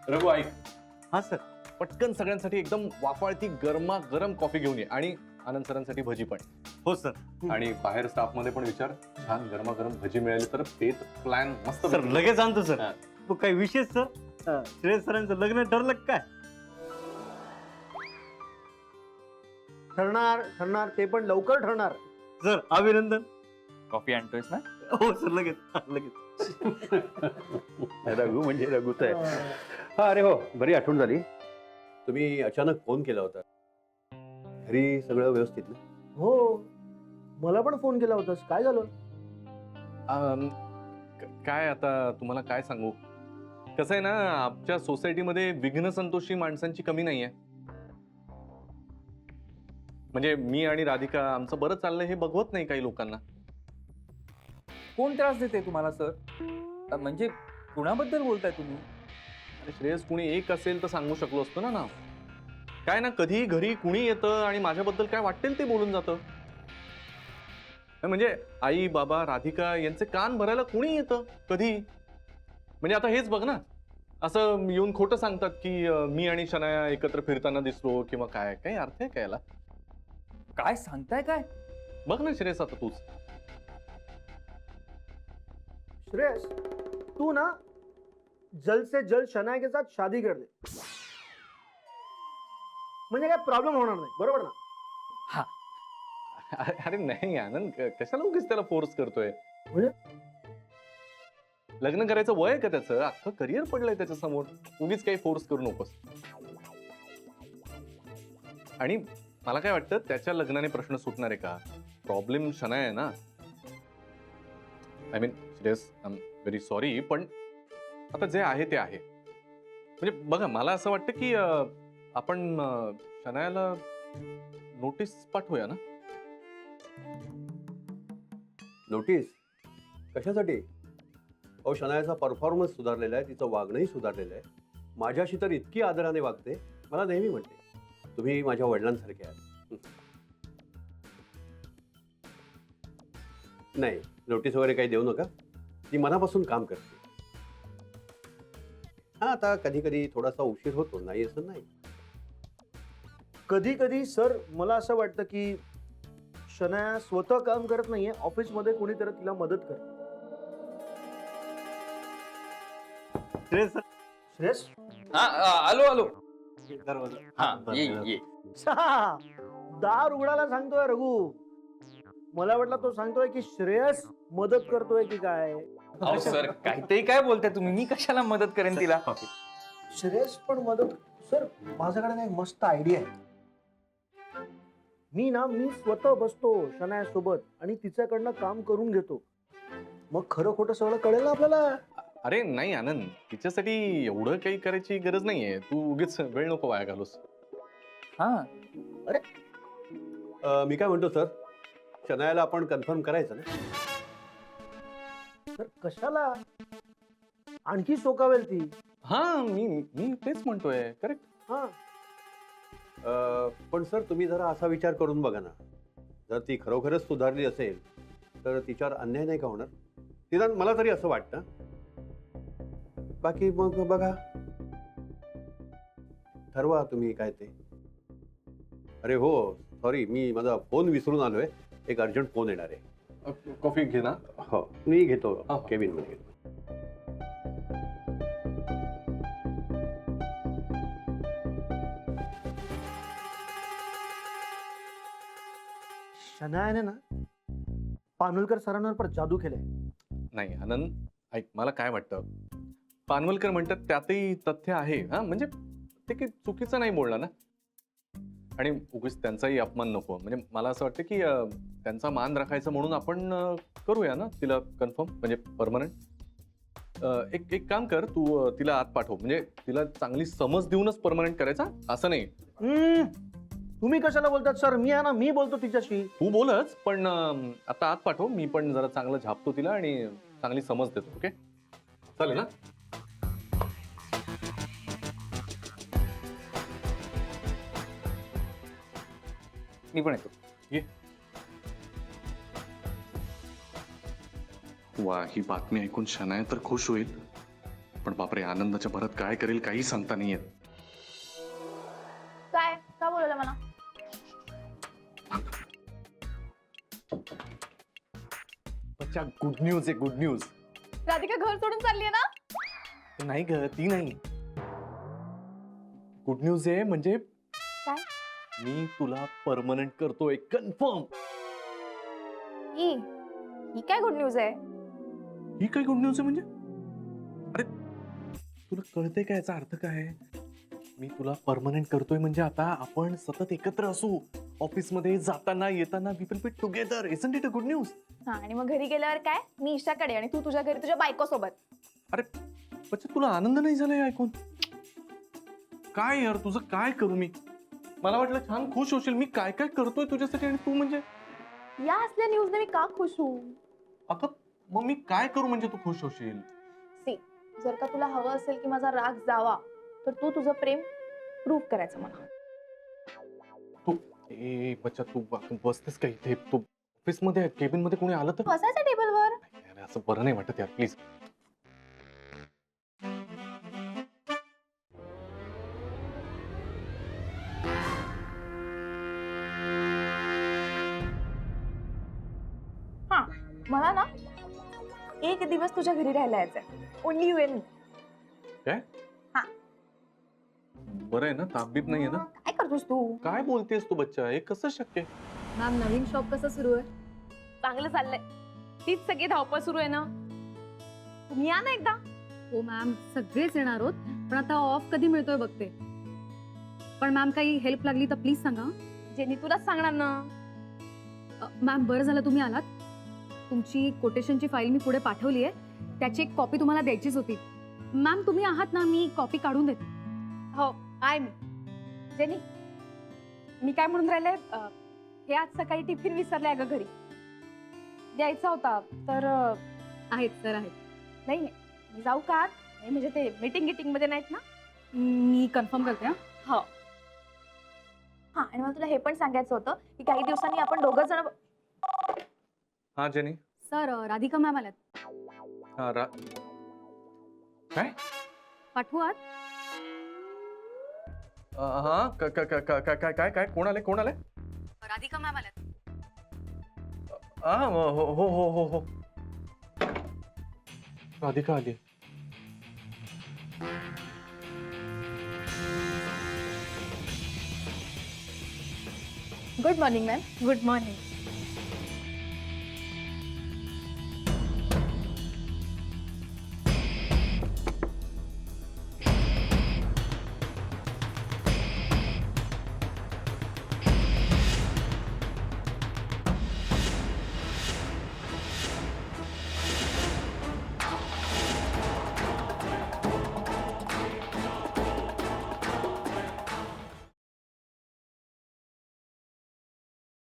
रघु ऐक, हा सर. पटकन सगळ्यांसाठी एकदम वाफाळती गरम कॉफी घेऊन ये आणि आनंद सरांसाठी भजी पण. हो सर. आणि बाहेर स्टाफ मध्ये पण विचार, छान गरमागरम भजी मिळाली तर तेच प्लॅन मस्त. सर लगेच आणतो सर. हा. तू काही विशेष सर? श्रेयस सरांचं लग्न ठरलं का काय? ठरणार ते पण लवकर ठरणार. सर अभिनंदन. कॉफी आणतोयस ना? हो सर लगेच. रघु म्हणजे रघुच आहे. हा अरे हो, बरी आठवण झाली. तुम्ही अचानक फोन केला होता. घरी सगळं व्यवस्थित ना? हो, मला पण फोन केला होतास. काय झालं? काय आता तुम्हाला काय सांगू, कसं आहे ना, आमच्या सोसायटीमध्ये विघ्न संतोषी माणसांची कमी नाहीये. म्हणजे मी आणि राधिका आमचं बरं चाललंय हे बघवत नाही काही लोकांना. कोण त्रास देते तुम्हाला सर? म्हणजे कुणाबद्दल बोलताय तुम्ही? आणि श्रेयस कुणी एक असेल तर सांगू शकलो असतो ना. काय ना, कधी घरी कुणी येतं आणि माझ्याबद्दल काय वाटेल ते बोलून जातं. म्हणजे आई बाबा राधिका यांचे कान भरायला कुणी येतं कधी. म्हणजे आता हेच बघ ना, असं येऊन खोटं सांगतात की मी आणि शनाया एकत्र फिरताना दिसलो किंवा काय. काही अर्थ आहे का याला? काय सांगताय काय? बघ ना श्रेयस, आता तूच. श्रेयस, तू ना जल्द से जल्द शनाया के साथ शादी कर दे. म्हणजे काय प्रॉब्लेम होणार नाही, बरोबर ना? अरे नाही आनंद, कशाला उगीच त्याला फोर्स करतोय? म्हणजे? लग्न करायचं वय आहे का त्याचं? अख्खं करिअर पडलंय त्याच्या समोर. उगीच काही फोर्स करू नकोस. आणि मला काय वाटतं, त्याच्या लग्नाने प्रश्न सुटणार आहे का? प्रॉब्लेम शनाया आहे ना. I mean Shreyas, I am very sorry, पण आता जे आहे ते आहे. म्हणजे बघा, मला असं वाटतं की आपण शनायाला नोटीस पाठवूया ना. नोटीस कशासाठी? अहो, शनायाचा परफॉर्मन्स सुधारलेला आहे, तिचं वागणंही सुधारलेलं आहे. माझ्याशी तर इतकी आदराने वागते, मला नेहमी म्हणते तुम्ही माझ्या वडिलांसारखे आहात. नाही, नोटीस वगैरे काही देऊ नका. ती मनापासून काम करते. हा, आता कधी कधी थोडासा उशीर होतो, नाही असं नाही. कधी कधी सर मला असं वाटतं की शनाया स्वतः काम करत नाहीये, ऑफिसमध्ये कोणीतरी तिला मदत कर. श्रेयस सर. श्रेयस, आलो. दरवाजा. हा ये. दार उघडायला सांगतोय रघु. मला वाटलं तो सांगतोय की श्रेयस मदत करतोय की काय. अहो सर, काहीतरी काय बोलताय तुम्ही? मी कशाला मदत करेन तिला? श्रेयस पण मदत. सर माझ्याकडे ना एक मस्त आयडिया आहे. मी स्वतः बसतो शनाया सोबत आणि तिच्याकडनं काम करून घेतो. मग खरं खोटं सगळं कळेल ना आपल्याला. अरे नाही आनंद, तिच्यासाठी एवढं काही करायची गरज नाहीये. तू उगीच वेळ नको वाया घालूस. हा, मी काय म्हणतो सर, शनायाला आपण कन्फर्म करायचं ना. तर कशाला आणखी सोकावेल ती. हा, मी तेच म्हणतोय. करेक्ट. हा, पण सर तुम्ही जरा असा विचार करून बघा ना, जर ती खरोखरच सुधारली असेल तर तिच्यावर अन्याय नाही का होणार? निदान मला तरी असं वाटतं. बाकी मग बघा, ठरवा तुम्ही काय ते. अरे हो, सॉरी, मी माझा फोन विसरून आलोय. एक अर्जंट फोन येणार आहे. कॉफी घे ना. हो, मी घेतो. हा. केबिन मध्ये घेतो. शनायाने ना पानवलकर सरांवर पर जादू केलाय. नाही आनंद, ऐक, मला काय वाटतं, पानवलकर म्हणतात त्यातही तथ्य आहे. हा, म्हणजे ते काही चुकीचं नाही बोलणार ना. आणि उगीच त्यांचाही अपमान नको. म्हणजे मला असं वाटतं की त्यांचा मान राखायचा म्हणून आपण करूया ना तिला कन्फर्म, म्हणजे परमनंट. एक काम कर, तू तिला आत पाठव. म्हणजे तिला चांगली समज देऊनच परमनंट करायचा, असं नाही. तुम्ही कशाला बोलतात सर? मी आहे ना, मी बोलतो तिच्याशी. तू बोलच, पण आता आत पाठव. मी पण जरा चांगलं झापतो तिला आणि चांगली समज देतो. ओके, चालेल ना? मी पण येतो. ये. वा, ही बातमी ऐकून शनाया तर खुश होईल, पण बापरे, आनंदाच्या भरात काय करेल काही सांगता नाही येत. काय का बोलवलं मला? बच्चा, गुड न्यूज आहे, गुड न्यूज. राधिका घर सोडून चालली आहे ना? नाही ग, ती नाही. गुड न्यूज आहे म्हणजे काय? मी तुला परमनंट करतोय, कन्फर्म. ही काय गुड न्यूज आहे? ही काय गुड न्यूज आहे म्हणजे? अरे तुला कळतंय का याचा अर्थ काय आहे? मी तुला परमनंट करतोय म्हणजे आता आपण सतत एकत्र असू, ऑफिस मध्ये जाताना येताना we will be together. Isn't it a good news? हा, आणि मग घरी गेल्यावर काय? मी ईशाकडे आणि तू तुझ्या घरी तुझ्या बायको सोबत. अरे बच्चा, तुला आनंद नाही झालाय ऐकून? काय यार, तुझं काय करू मी? मला वाटलं छान खुश होशील. मी काय काय करतोय तुझ्यासाठी आणि तू म्हणजे या असल्या न्यूजने मी का खुश होऊ? अगं मग मी काय करू म्हणजे तू खुश होशील? सी, जर का तुला हवं असेल की माझा राग जावा, तर तू तुझं प्रेम प्रूव्ह करायचं मला. तू ए बच्चा, तू बसतेस का इथे? तू ऑफिस मध्ये केबिन मध्ये कोणी आलं तर? बसायचं टेबलवर. अरे, असं बरं नाही वाटत यार, प्लीज. हा, मला ना एक दिवस तुझ्या घरी राहायला यायचंय. ओनली यू अँड मी. काय? हा. बरं आहे ना, ताब्बीत नाहीये ना? काय करतोस तू? काय बोलतेस तू बच्चा? हे कसं शक्य? मॅम नवीन शॉप कसं सुरू आहे? चांगलं चाललंय. तीच सगळी धावपळ सुरू आहे ना. तुम्ही या ना एकदा. हो मॅम, सगळेच येणार आहोत, पण आता ऑफ कधी मिळतोय बघते. पण मॅम काही हेल्प लागली तर प्लीज सांगा. जेनी तुलाच सांगणार ना. मॅम बरं झालं तुम्ही आलात. तुमची कोटेशनची फाईल मी पुढे पाठवली आहे, त्याची एक कॉपी तुम्हाला द्यायचीच होती. मॅम तुम्ही आहात ना, मी कॉपी काढून देते. हो, आहे मी. जेनी, मी काय म्हणून राहिले, हे आज सकाळी टिफिन विसरलाय ग घरी. द्यायचा होता तर आहेत सर आहेत. नाही नाही, मी जाऊ का आत? नाही म्हणजे ते मीटिंग मध्ये नाहीत ना. मी कन्फर्म करते हा. हो. हा, आणि मला तुला हे पण सांगायचं होतं की काही दिवसांनी आपण दोघं जण. हा जेनी. सर राधिका मॅम आल्यात. हा काय? पाठवू आत? हा काय काय काय कोण आले? कोण आले? राधिका मॅम आल्यात. हा हो हो हो हो हो, राधिका आली. Good morning ma'am. Good morning.